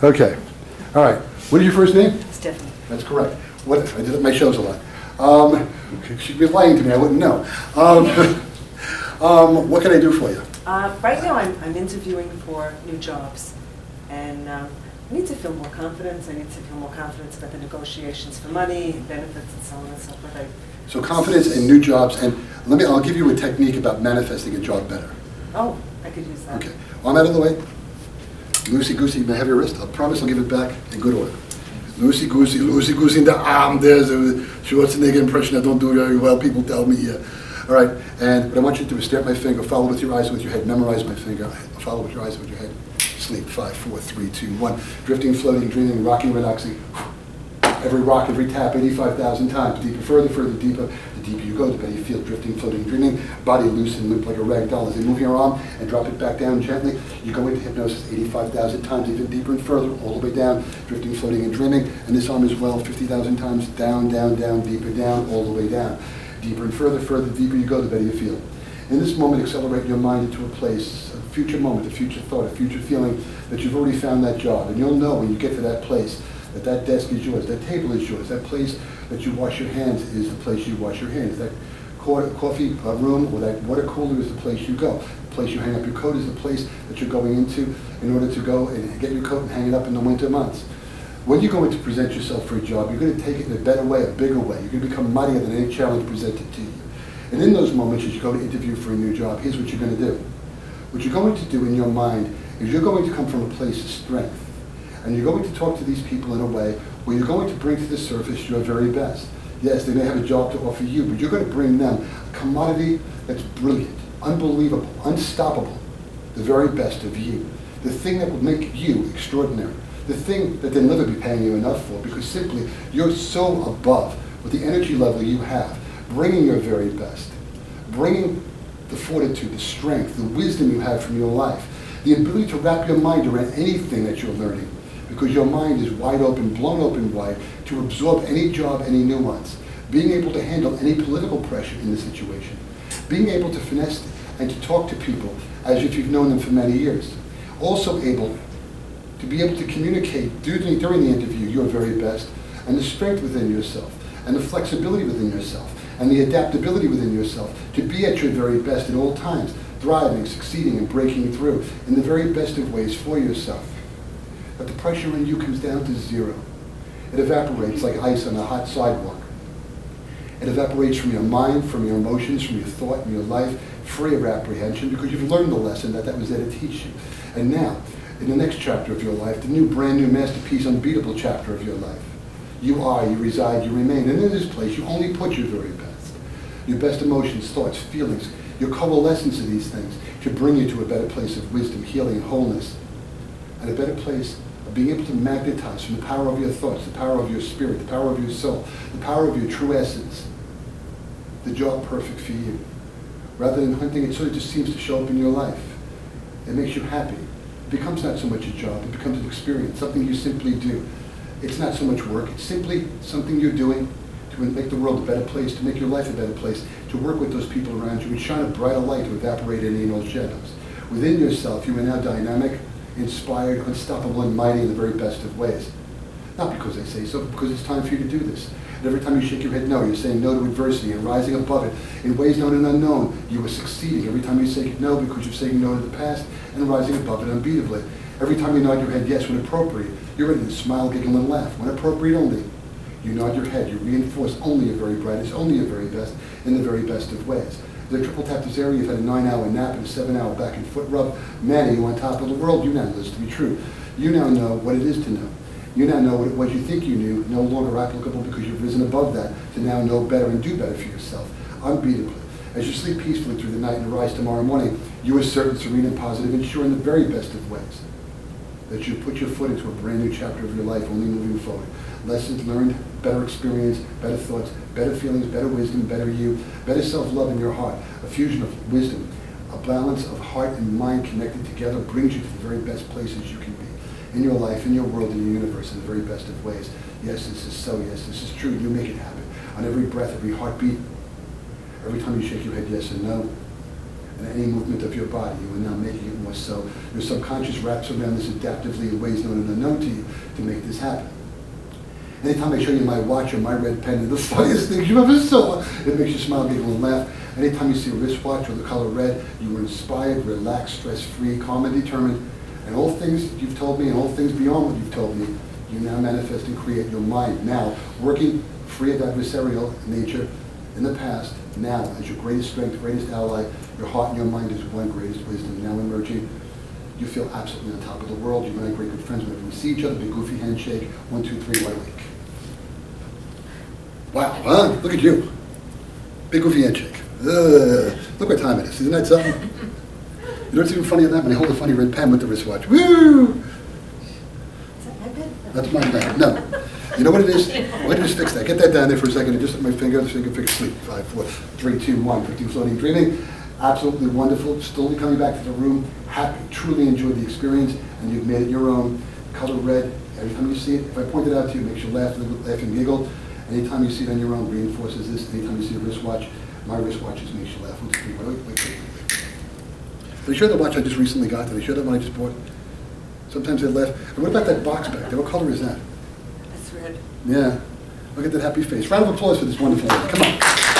Okay. All right. What is your first name? Stephanie. That's correct. What? I did it at my shows a lot. She'd be lying to me. I wouldn't know. What can I do for you? Right now I'm interviewing for new jobs, and I need to feel more confidence. I need to feel more confidence about the negotiations for money, benefits, and so on and so forth. So confidence and new jobs, and I'll give you a technique about manifesting a job better. Oh, I could use that. Okay. Arm out of the way. Loosey-goosey, you may have your wrist. I promise I'll give it back in good order. Loosey-goosey in the arm. There's a Schwarzenegger impression I don't do very well. People tell me, yeah. All right, and what I want you to do is stare at my finger, follow with your eyes and with your head, memorize my finger, follow with your eyes and with your head. Sleep, 5, 4, 3, 2, 1. Drifting, floating, dreaming, rocking, relaxing. Every rock, every tap, 85,000 times. Deeper, further, deeper. The deeper you go, the better you feel. Drifting, floating, dreaming. Body loose and limp like a rag doll. As you move your arm and drop it back down gently, you go into hypnosis 85,000 times, even deeper and further, all the way down. Drifting, floating, and dreaming. And this arm as well, 50,000 times. Down, down, down, deeper down, all the way down. Deeper and further, deeper you go, the better you feel. In this moment, accelerate your mind into a place, a future moment, a future thought, a future feeling that you've already found that job. And you'll know when you get to that place that that desk is yours, that table is yours, that place that you wash your hands is the place you wash your hands, that coffee room or that water cooler is the place you go. The place you hang up your coat is the place that you're going into in order to go and get your coat and hang it up in the winter months. When you're going to present yourself for a job, you're going to take it in a better way, a bigger way. You're going to become mightier than any challenge presented to you. And in those moments, as you go to interview for a new job, here's what you're going to do. What you're going to do in your mind is you're going to come from a place of strength. And you're going to talk to these people in a way where you're going to bring to the surface your very best. Yes, they may have a job to offer you, but you're going to bring them a commodity that's brilliant, unbelievable, unstoppable, the very best of you. The thing that will make you extraordinary. The thing that they'll never be paying you enough for, because simply you're so above with the energy level you have, bringing your very best, bringing the fortitude, the strength, the wisdom you have from your life, the ability to wrap your mind around anything that you're learning, because your mind is wide open, blown open wide, to absorb any job, any nuance, being able to handle any political pressure in the situation, being able to finesse and to talk to people as if you've known them for many years, also able to be able to communicate during the interview your very best, and the strength within yourself, and the flexibility within yourself, and the adaptability within yourself, to be at your very best at all times, thriving, succeeding, and breaking through in the very best of ways for yourself. But the pressure in you comes down to zero. It evaporates like ice on a hot sidewalk. It evaporates from your mind, from your emotions, from your thought, and your life, free of apprehension, because you've learned the lesson that was there to teach you. And now, in the next chapter of your life, the new, brand new masterpiece, unbeatable chapter of your life, you are, you reside, you remain. And in this place, you only put your very best. Your best emotions, thoughts, feelings, your coalescence of these things to bring you to a better place of wisdom, healing, and wholeness, and a better place of being able to magnetize from the power of your thoughts, the power of your spirit, the power of your soul, the power of your true essence, the job perfect for you. Rather than hunting, it sort of just seems to show up in your life. It makes you happy. It becomes not so much a job, it becomes an experience, something you simply do. It's not so much work, it's simply something you're doing to make the world a better place, to make your life a better place, to work with those people around you and shine a brighter light to evaporate any and all shadows. Within yourself, you are now dynamic, inspired, unstoppable, and mighty in the very best of ways. Not because they say so, but because it's time for you to do this. And every time you shake your head no, you're saying no to adversity and rising above it in ways known and unknown. You are succeeding. Every time you say no, because you're saying no to the past and rising above it unbeatably. Every time you nod your head yes when appropriate, you're ready to smile, giggle, and laugh. When appropriate only, you nod your head. You reinforce only your very brightest, only your very best, in the very best of ways. The triple tap this area, you've had a 9-hour nap and a 7-hour back and foot rub. Man, are you on top of the world? You now know this to be true. You now know what it is to know. You now know what it was you think you knew, no longer applicable because you've risen above that to now know better and do better for yourself, unbeatably. As you sleep peacefully through the night and rise tomorrow morning, you are certain, serene, and positive, and sure in the very best of ways that you put your foot into a brand new chapter of your life, only moving forward. Lessons learned, better experience, better thoughts, better feelings, better wisdom, better you, better self-love in your heart, a fusion of wisdom, a balance of heart and mind connected together brings you to the very best places you can be in your life, in your world, in your universe, in the very best of ways. Yes, this is so. Yes, this is true. You make it happen. On every breath, every heartbeat, every time you shake your head yes and no, and any movement of your body. You are now making it more so. Your subconscious wraps around this adaptively in ways known and unknown to you to make this happen. Anytime I show you my watch or my red pen, the funniest things you ever saw, it makes you smile, giggle, and laugh. Anytime you see a wristwatch or the color red, you are inspired, relaxed, stress-free, calm, and determined. And all things you've told me and all things beyond what you've told me, you now manifest and create your mind. Now, working free of adversarial nature in the past, now as your greatest strength, greatest ally, your heart and your mind is one greatest wisdom. Now emerging, you feel absolutely on top of the world. You're my great good friends whenever we see each other. Big goofy handshake. 1, 2, 3, what a week. Wow, huh? Look at you. Big goofy handshake. Look what time it is. Isn't that something? You know what's even funnier than that? When I hold a funny red pen with the wristwatch. Woo! Is that my pen? That's my pen. No. You know what it is? Why don't you just fix that? Get that down there for a second and just let my finger so you can fix sleep. 5, 4, 3, 2, 1. 15 floating, dreaming. Absolutely wonderful. Slowly coming back to the room. Happy. Truly enjoyed the experience. And you've made it your own. Color red. Every time you see it, if I point it out to you, it makes you laugh and giggle. Anytime you see it on your own, reinforces this. Anytime you see a wristwatch, my wristwatch just makes you laugh. Wait. Did I show the watch I just recently got? Did I show that one I just bought? Sometimes they laugh. And what about that box back there? What color is that? That's red. Yeah. Look at that happy face. Round of applause for this wonderful lady. Come on.